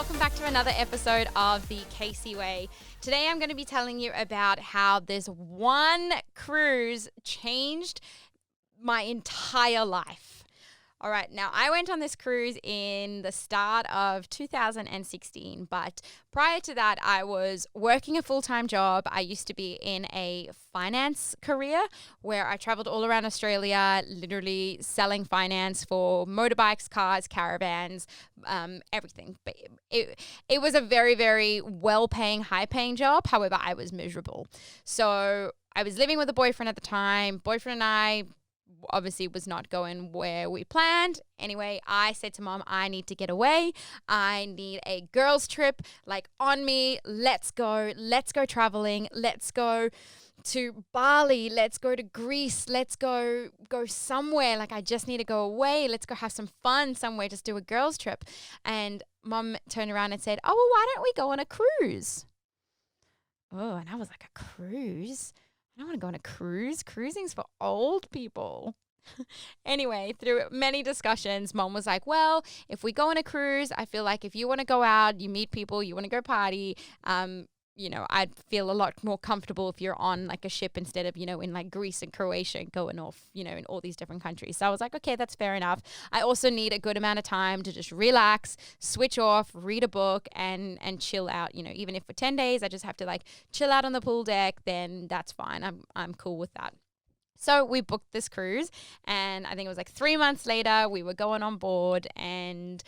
welcome back to another episode of the Casey Way. Today I'm going to be telling you about how this one cruise changed my entire life. All right, now I went on this cruise in the start of 2016, but prior to that, I was working a full-time job. I used to be in a finance career where I traveled all around Australia, literally selling finance for motorbikes, cars, caravans, everything. But it was a very, very well-paying, high-paying job. However, I was miserable. So I was living with a boyfriend at the time. Boyfriend and I obviously was not going where we planned. Anyway, I said to Mom, I need to get away. I need a girls trip, like on me. Let's go traveling. Let's go to Bali. Let's go to Greece. Let's go somewhere. Like I just need to go away. Let's go have some fun somewhere. Just do a girls trip. And Mom turned around and said, oh, well, why don't we go on a cruise? Oh, and I was like, a cruise? I don't want to go on a cruise. Cruising's for old people. Anyway, through many discussions, Mom was like, well, if we go on a cruise, I feel like if you want to go out, you meet people, you want to go party, I'd feel a lot more comfortable if you're on like a ship instead of, in like Greece and Croatia going off, in all these different countries. So I was like, okay, that's fair enough. I also need a good amount of time to just relax, switch off, read a book and chill out. Even if for 10 days, I just have to like chill out on the pool deck, then that's fine. I'm cool with that. So we booked this cruise and I think it was like 3 months later, we were going on board, and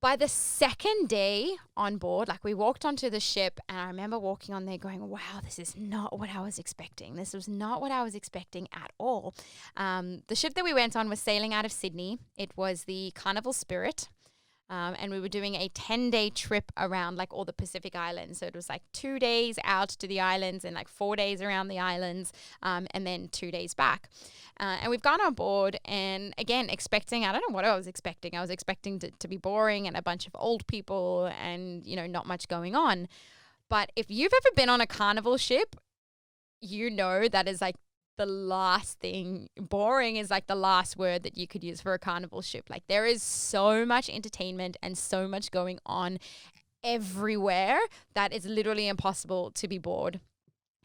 by the second day on board, like we walked onto the ship and I remember walking on there going, wow, this is not what I was expecting. This was not what I was expecting at all. The ship that we went on was sailing out of Sydney. It was the Carnival Spirit. And we were doing a 10-day trip around like all the Pacific Islands. So it was like 2 days out to the islands and like 4 days around the islands, and then 2 days back. And we've gone on board and again, I don't know what I was expecting. I was expecting to be boring and a bunch of old people and, not much going on. But if you've ever been on a carnival ship, that is like the last thing. Boring is like the last word that you could use for a carnival ship. Like there is so much entertainment and so much going on everywhere that it's literally impossible to be bored.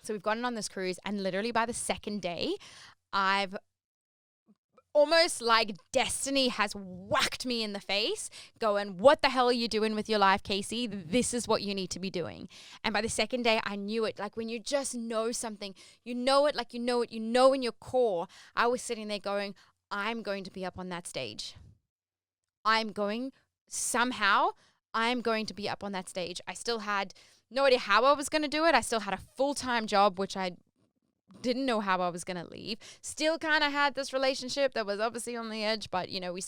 So we've gotten on this cruise and literally by the second day, I've almost like destiny has whacked me in the face going, what the hell are you doing with your life, Casey? This is what you need to be doing. And by the second day, I knew it. Like when you just know something, you know it in your core. I was sitting there going, I'm going to be up on that stage. I'm going to be up on that stage. I still had no idea how I was going to do it. I still had a full-time job, which I didn't know how I was going to leave. Still kind of had this relationship that was obviously on the edge, but it was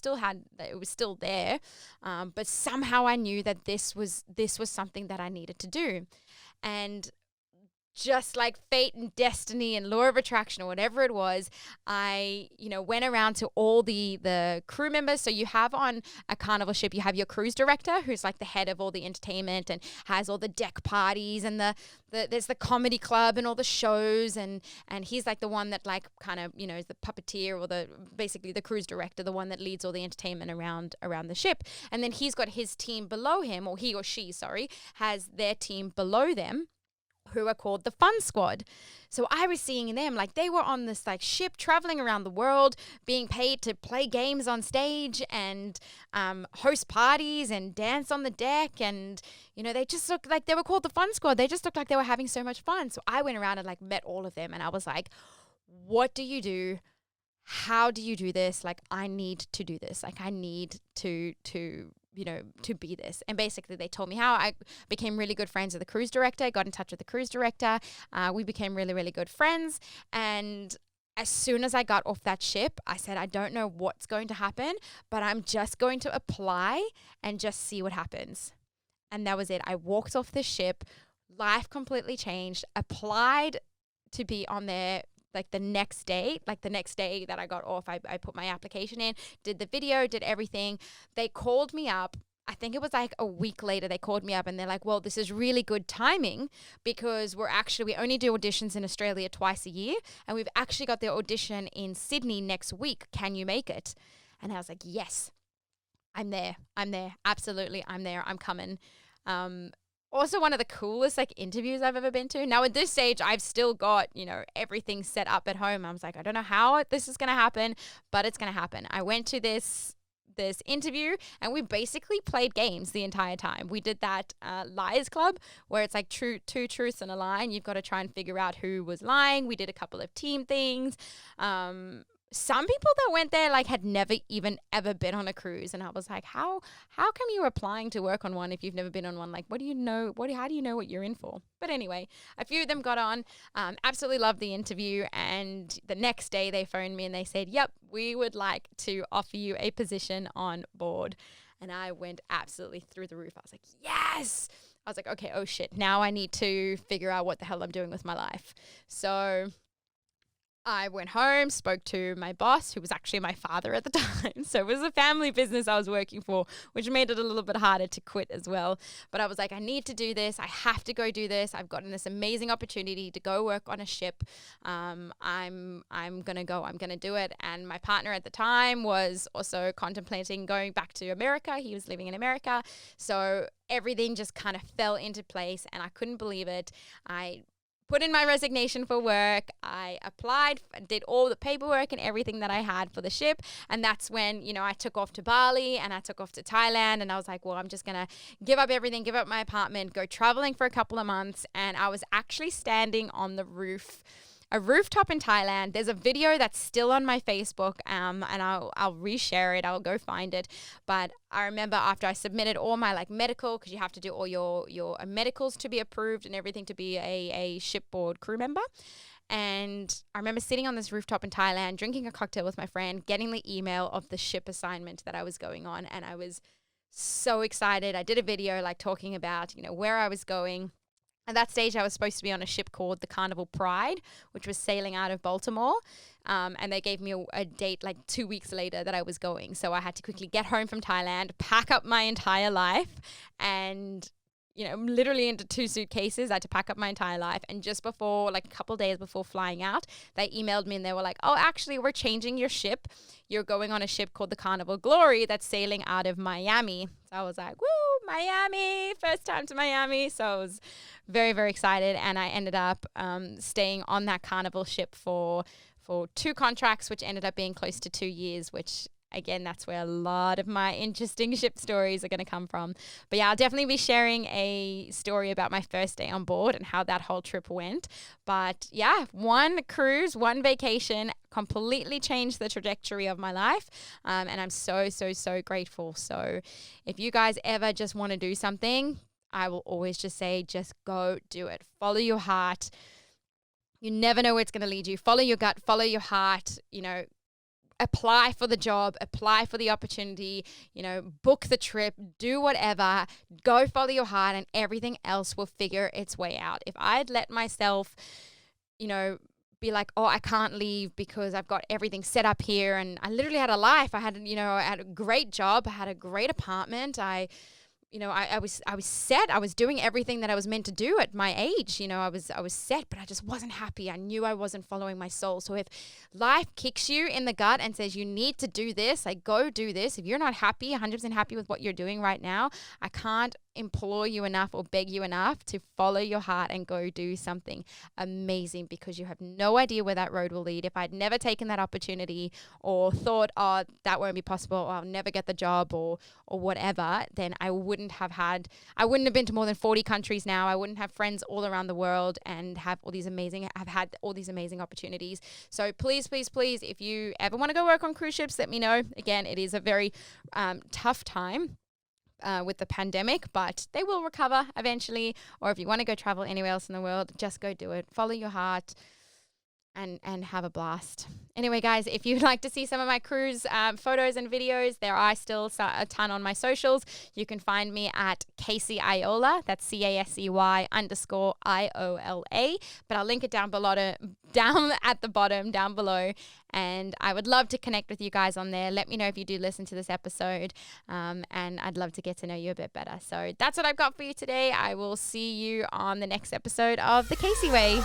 still there. But somehow I knew that this was something that I needed to do. And just like fate and destiny and law of attraction or whatever it was, I, went around to all the crew members. So you have on a carnival ship, you have your cruise director who's like the head of all the entertainment and has all the deck parties and there's the comedy club and all the shows and he's like the one that like kind of, is the puppeteer or basically the cruise director, the one that leads all the entertainment around the ship. And then he's got his team below him, or he or she, has their team below them, who are called the Fun Squad. So I was seeing them like they were on this like ship traveling around the world, being paid to play games on stage and host parties and dance on the deck. And, they just looked like they were called the Fun Squad. They just looked like they were having so much fun. So I went around and like met all of them and I was like, what do you do? How do you do this? Like, I need to do this. Like, I need to be this. And basically they told me how. I became really good friends with the cruise director, got in touch with the cruise director. We became really, really good friends. And as soon as I got off that ship, I said, I don't know what's going to happen, but I'm just going to apply and just see what happens. And that was it. I walked off the ship, life completely changed, applied to be on there the next day that I got off. I put my application in, did the video, did everything. They called me up. I think it was like a week later, they called me up and they're like, well, this is really good timing because we only do auditions in Australia twice a year. And we've actually got the audition in Sydney next week. Can you make it? And I was like, yes. I'm there. I'm there. Absolutely. I'm there. I'm coming. Also one of the coolest like interviews I've ever been to. Now at this stage, I've still got, everything set up at home. I was like, I don't know how this is going to happen, but it's going to happen. I went to this interview and we basically played games the entire time. We did that liars club where it's like two truths and a lie, and you've got to try and figure out who was lying. We did a couple of team things. Some people that went there like had never even ever been on a cruise, and I was like, how come you're applying to work on one if you've never been on one? Like, what do you know? How do you know what you're in for? But anyway, a few of them got on. Absolutely loved the interview, and the next day they phoned me and they said, "Yep, we would like to offer you a position on board." And I went absolutely through the roof. I was like, yes. I was like, okay, oh shit, now I need to figure out what the hell I'm doing with my life. So I went home, spoke to my boss, who was actually my father at the time. So it was a family business I was working for, which made it a little bit harder to quit as well. But I was like, I need to do this. I have to go do this. I've gotten this amazing opportunity to go work on a ship. I'm going to go. I'm going to do it. And my partner at the time was also contemplating going back to America. He was living in America. So everything just kind of fell into place, and I couldn't believe it. I put in my resignation for work. I applied, did all the paperwork and everything that I had for the ship. And that's when, I took off to Bali and I took off to Thailand. And I was like, well, I'm just going to give up everything, give up my apartment, go traveling for a couple of months. And I was actually standing on the rooftop in Thailand. There's a video that's still on my Facebook, and I'll reshare it. I'll go find it. But I remember after I submitted all my medical, because you have to do all your medicals to be approved and everything to be a shipboard crew member. And I remember sitting on this rooftop in Thailand, drinking a cocktail with my friend, getting the email of the ship assignment that I was going on. And I was so excited. I did a video talking about, where I was going. At that stage, I was supposed to be on a ship called the Carnival Pride, which was sailing out of Baltimore. And they gave me a date 2 weeks later that I was going. So I had to quickly get home from Thailand, pack up my entire life, and literally into 2 suitcases. I had to pack up my entire life. And just before, a couple days before flying out, they emailed me and they were like, oh, actually, we're changing your ship. You're going on a ship called the Carnival Glory that's sailing out of Miami. So I was like, woo, Miami, first time to Miami. So I was very, very excited. And I ended up staying on that Carnival ship for 2 contracts, which ended up being close to 2 years, which again, that's where a lot of my interesting ship stories are going to come from. But yeah, I'll definitely be sharing a story about my first day on board and how that whole trip went. But yeah, one cruise, one vacation completely changed the trajectory of my life. And I'm so, so, so grateful. So if you guys ever just want to do something, I will always just say, just go do it. Follow your heart. You never know where it's going to lead you. Follow your gut, follow your heart, apply for the job, apply for the opportunity, book the trip, do whatever, go follow your heart, and everything else will figure its way out. If I'd let myself, be like, oh, I can't leave because I've got everything set up here, and I literally had a life. I had a great job. I had a great apartment. I was set. I was doing everything that I was meant to do at my age. I was set, but I just wasn't happy. I knew I wasn't following my soul. So if life kicks you in the gut and says you need to do this, go do this. If you're not happy, 100% happy with what you're doing right now, I can't implore you enough or beg you enough to follow your heart and go do something amazing, because you have no idea where that road will lead. If I'd never taken that opportunity or thought, oh, that won't be possible, or I'll never get the job or whatever, then I wouldn't have been to more than 40 countries now. I wouldn't have friends all around the world and have had all these amazing opportunities. So please, please, please, if you ever want to go work on cruise ships, let me know. Again, it is a very tough time with the pandemic, but they will recover eventually. Or if you want to go travel anywhere else in the world, just go do it. Follow your heart and have a blast. Anyway, guys, if you'd like to see some of my cruise photos and videos, there are still a ton on my socials. You can find me at Casey Iola. That's CASEY_IOLA. But I'll link it down at the bottom down below. And I would love to connect with you guys on there. Let me know if you do listen to this episode. And I'd love to get to know you a bit better. So that's what I've got for you today. I will see you on the next episode of The Casey Way.